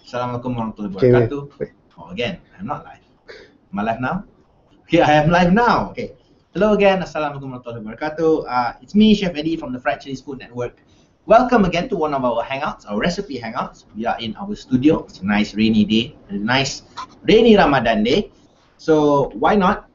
Assalamualaikum warahmatullahi wabarakatuh. Oh, again, I'm not live. Am I live now? Okay, I am live now. Okay. Hello again. Assalamualaikum warahmatullahi wabarakatuh. It's me, Chef Eddie from the Fried Chinese Food Network. Welcome again to one of our hangouts, our recipe hangouts. We are in our studio. It's a nice rainy day, a nice rainy Ramadan day. So why not?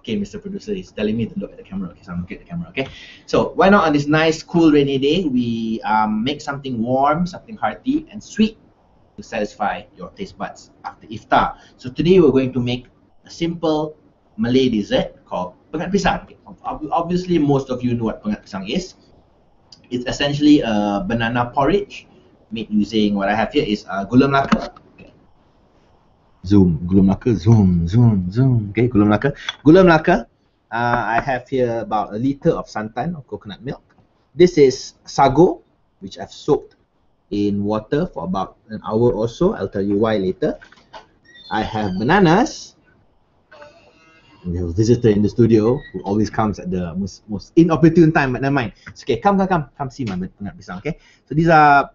Okay, Mr. Producer is telling me to look at the camera. Okay, so I'm looking at the camera. Okay, so why not on this nice, cool, rainy day, we make something warm, something hearty and sweet to satisfy your taste buds after iftar. So today we're going to make a simple Malay dessert called Pengat Pisang. Okay. Obviously, most of you know what Pengat Pisang is. It's essentially a banana porridge made using what I have here is gula melaka. Zoom, gula melaka, zoom, zoom, zoom. Okay, gula melaka. Gula melaka, I have here about a liter of santan or coconut milk. This is sago, which I've soaked in water for about an hour or so. I'll tell you why later. I have bananas. We have a visitor in the studio who always comes at the most inopportune time, but never mind. It's okay, come see my pengat pisang. Okay, so these are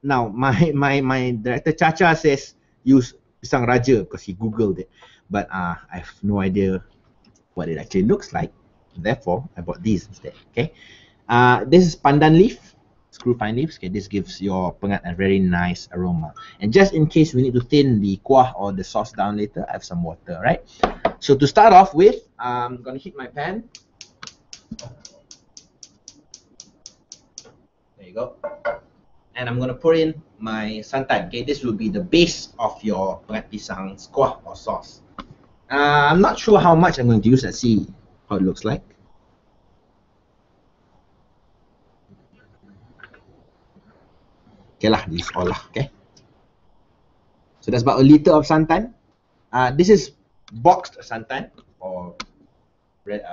now my director Chacha says use pisang raja because he googled it, but I have no idea what it actually looks like. Therefore, I bought these instead. Okay, this is pandan leaf, screw pine leaves. Okay, this gives your pengat a very nice aroma. And just in case we need to thin the kuah or the sauce down later, I have some water. Right. So to start off with, I'm gonna heat my pan. There you go. And I'm going to pour in my santan. Okay, this will be the base of your pengat pisang kuah or sauce. I'm not sure how much I'm going to use. Let's see how it looks like. Okay lah, this is all lah. Okay. So that's about a liter of santan. This is boxed santan or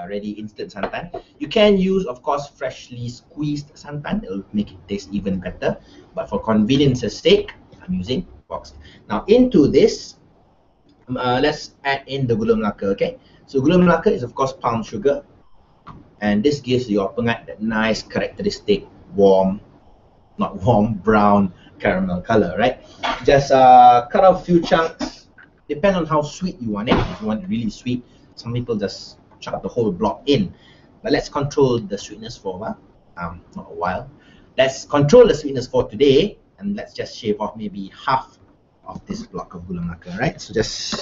ready instant santan. You can use, of course, freshly squeezed santan. It will make it taste even better. But for convenience's sake, I'm using boxed. Now into this, let's add in the gula melaka. Okay, so gula melaka is of course palm sugar, and this gives your pengat that nice characteristic brown caramel color. Right? Just cut off a few chunks. Depend on how sweet you want it. If you want it really sweet, some people just chuck the whole block in, but let's control the sweetness for not a while. Let's control the sweetness for today, and let's just shave off maybe half of this block of gula melaka. Right, so just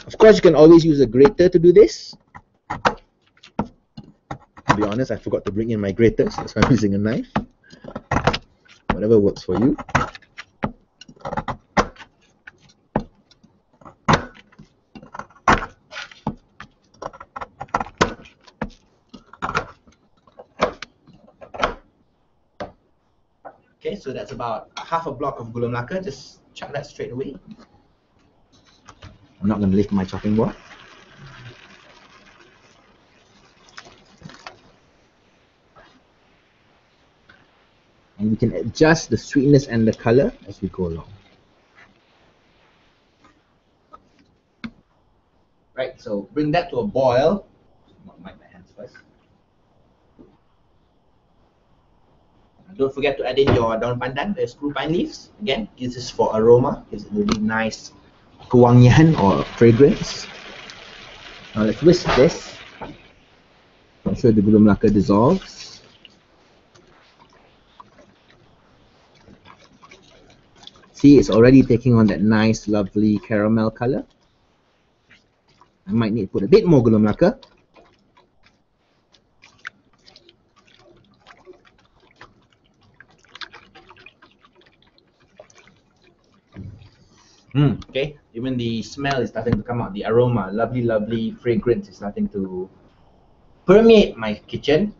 of course you can always use a grater to do this. To be honest, I forgot to bring in my grater, so that's why I'm using a knife. Whatever works for you. Okay, so that's about half a block of gula melaka. Just chuck that straight away. I'm not going to lift my chopping board. And we can adjust the sweetness and the color as we go along. Right, so bring that to a boil. Not wipe my hands first. Don't forget to add in your daun pandan, the screw pine leaves. Again, this is for aroma, gives it a really nice kewangian or fragrance. Now let's whisk this. Make sure the gula melaka dissolves. See, it's already taking on that nice, lovely caramel color. I might need to put a bit more gula melaka. Okay, even the smell is starting to come out. The aroma, lovely fragrance is starting to permeate my kitchen.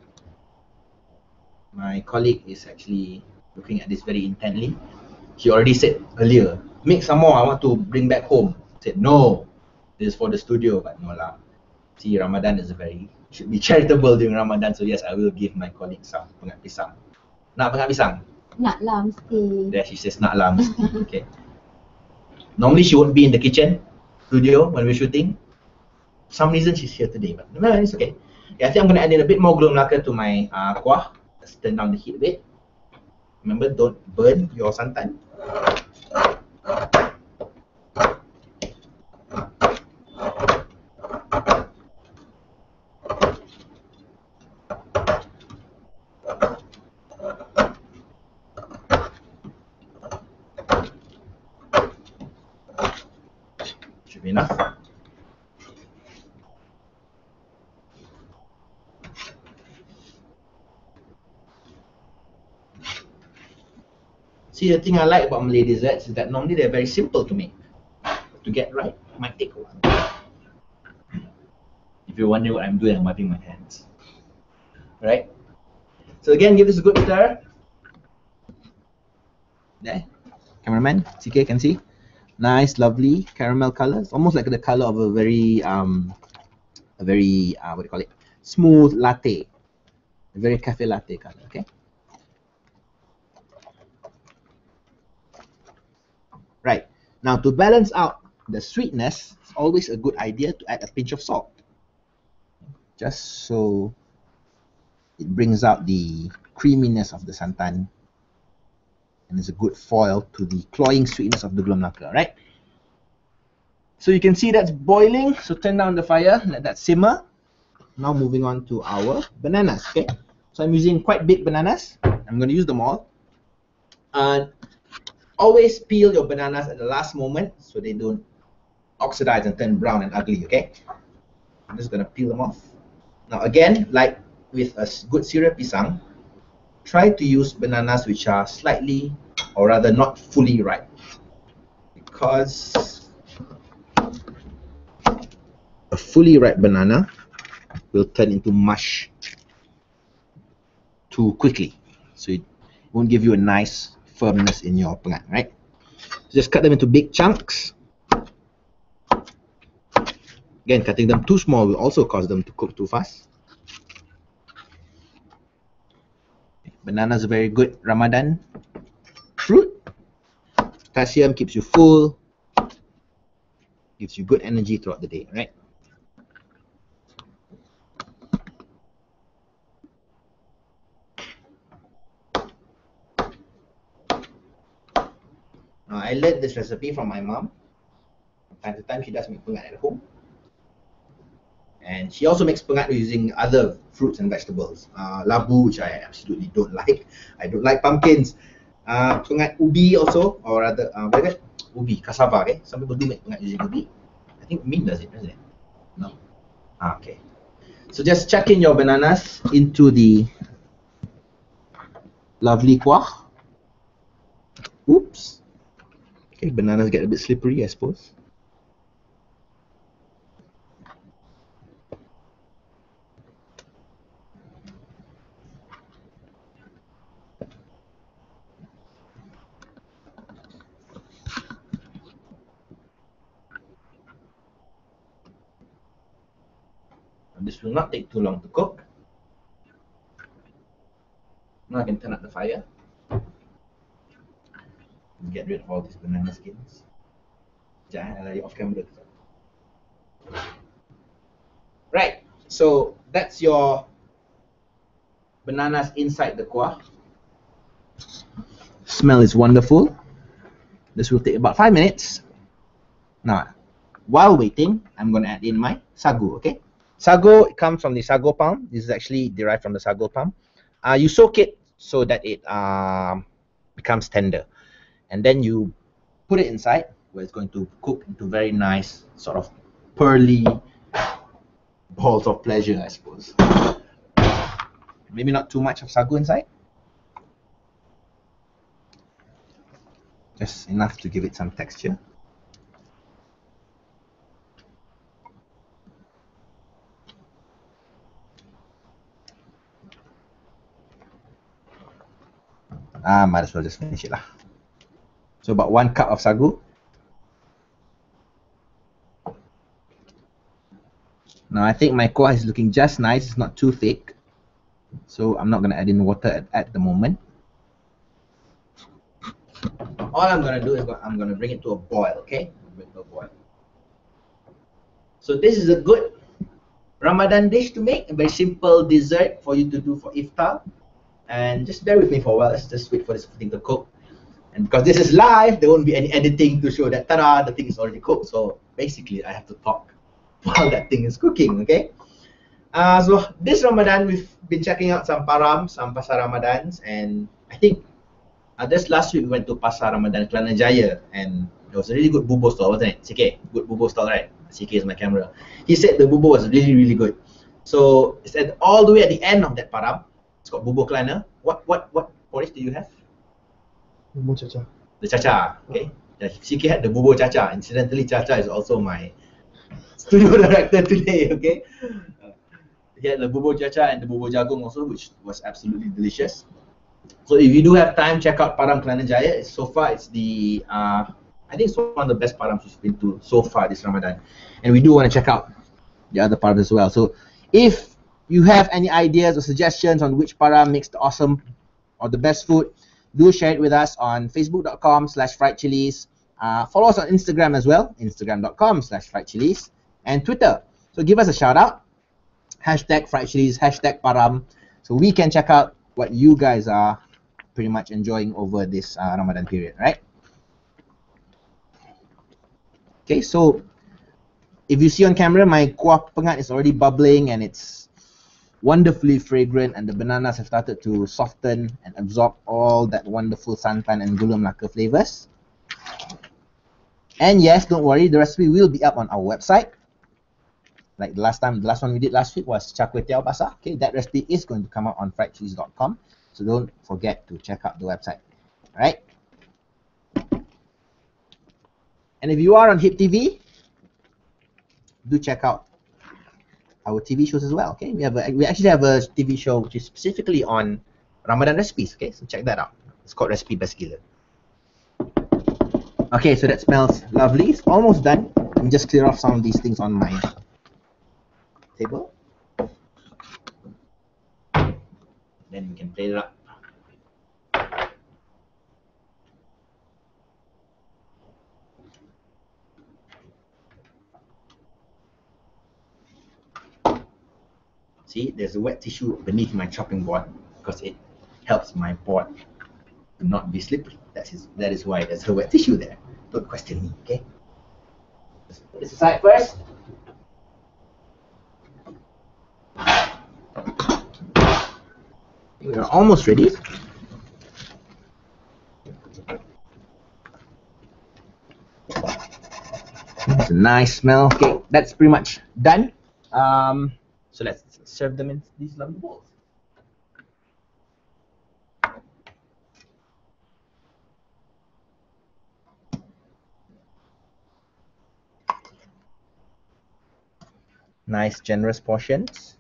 My colleague is actually looking at this very intently. He already said earlier, make some more, I want to bring back home. I said, no, this is for the studio, but no lah. See, Ramadan is should be charitable during Ramadan, so yes, I will give my colleague some pengat pisang. Nak pengat pisang? Nak lah mesti. Yeah, she says nak lah mesti. Okay. Normally she won't be in the kitchen studio when we're shooting. some reason she's here today, but no, it's okay. Yeah, I think I'm going to add in a bit more gula melaka to my kuah. Let's turn down the heat a bit. Remember, don't burn your santan. Should be enough. See, the thing I like about Malay desserts is that normally they're very simple to make. To get right, it might take a while. If you're wondering what I'm doing, I'm wiping my hands. Right? So again, give this a good stir. There. Cameraman, CK can see. Nice, lovely caramel color. It's almost like the color of a very, what do you call it? Smooth latte. A very cafe latte color, okay? Right. Now, to balance out the sweetness, it's always a good idea to add a pinch of salt. Just so it brings out the creaminess of the santan and is a good foil to the cloying sweetness of the gula melaka, right? So you can see that's boiling, so turn down the fire, let that simmer. Now moving on to our bananas, okay? So I'm using quite big bananas. I'm going to use them all. And always peel your bananas at the last moment so they don't oxidize and turn brown and ugly, okay? I'm just going to peel them off. Now again, like with a good cereal pisang, try to use bananas which are slightly, or rather not fully ripe, because a fully ripe banana will turn into mush too quickly, so it won't give you a nice firmness in your pengat, right? So just cut them into big chunks. Again, cutting them too small will also cause them to cook too fast. Banana is a very good Ramadan fruit. Potassium keeps you full, gives you good energy throughout the day, right? Now, I learned this recipe from my mom. From time to time, she does make pengat at home. And she also makes pengat using other fruits and vegetables. Labu, which I absolutely don't like. I don't like pumpkins. Pengat ubi also, or rather, what is it? Ubi, cassava, okay? Some people do make pengat using ubi. I think Min does it, doesn't it? No? Okay. So just chuck in your bananas into the lovely kuah. Oops. Okay, bananas get a bit slippery, I suppose. This will not take too long to cook. Now I can turn up the fire and get rid of all these banana skins. Jangan lari off camera. Right, so that's your bananas inside the kuah. Smell is wonderful. This will take about 5 minutes. Now, while waiting, I'm going to add in my sago, okay? Sago comes from the sago palm. This is actually derived from the sago palm. You soak it so that it becomes tender. And then you put it inside where it's going to cook into very nice sort of pearly balls of pleasure, I suppose. Maybe not too much of sago inside. Just enough to give it some texture. Might as well just finish it lah. So about 1 cup of sago. Now I think my kuah is looking just nice. It's not too thick, so I'm not going to add in water at the moment. All I'm going to do is I'm going to bring it to a boil, okay? Bring it to a boil. So this is a good Ramadan dish to make, a very simple dessert for you to do for iftar. And just bear with me for a while. Let's just wait for this thing to cook. And because this is live, there won't be any editing to show that tada, the thing is already cooked. So basically, I have to talk while that thing is cooking. Okay. So this Ramadan, we've been checking out some param, some pasar Ramadans, and I think just last week we went to Pasar Ramadan Kelana Jaya, and it was a really good bubur stall, wasn't it? CK, good bubur stall, right? CK is my camera. He said the bubur was really, really good. So it's all the way at the end of that param. It's got bubur Kelana. What porridge do you have? Bubur caca. The caca, okay. CK had the bubur caca. Incidentally, Caca is also my studio director today, okay. He had the bubur caca and the bubur jagung also, which was absolutely delicious. So if you do have time, check out Param Kelana Jaya. So far, it's the I think it's one of the best params we've been to so far this Ramadan, and we do want to check out the other params as well. So if you have any ideas or suggestions on which param makes the awesome or the best food, do share it with us on facebook.com/friedchilies. Follow us on Instagram as well, instagram.com/friedchilies, and Twitter. So give us a shout out, #friedchilies, #param, so we can check out what you guys are pretty much enjoying over this Ramadan period, right? Okay, so if you see on camera, my kuah pengat is already bubbling and it's wonderfully fragrant, and the bananas have started to soften and absorb all that wonderful santan and gula melaka flavors. And yes, don't worry, the recipe will be up on our website. Like the last one we did last week was char kway teow basah. Okay, that recipe is going to come out on friedchilies.com. So don't forget to check out the website. Alright? And if you are on HIP TV, do check out our TV shows as well. Okay, we actually have a TV show which is specifically on Ramadan recipes. Okay, so check that out. It's called Recipe Best Gila. Okay, so that smells lovely. It's almost done. Let me just clear off some of these things on my table. Then we can plate it up. See, there's a wet tissue beneath my chopping board because it helps my board to not be slippery. That is why there's a wet tissue there. Don't question me, okay? Let's put this aside first. We're almost ready. It's a nice smell. Okay, that's pretty much done. So let's serve them in these lovely bowls. Nice, generous portions.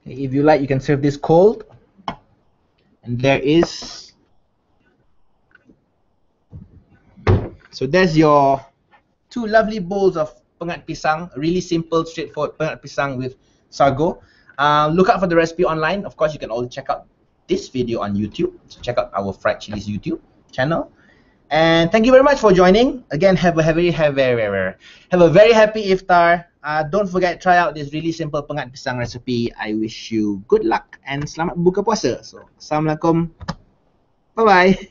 If you like, you can serve this cold. And there is, so there's your two lovely bowls of pengat pisang. Really simple, straightforward pengat pisang with sago. Look out for the recipe online. Of course, you can also check out this video on YouTube. So check out our Fried Chilies YouTube channel. And thank you very much for joining. Again, have a very happy iftar. Don't forget, try out this really simple pengat pisang recipe. I wish you good luck and selamat buka puasa. So, Assalamualaikum. Bye-bye.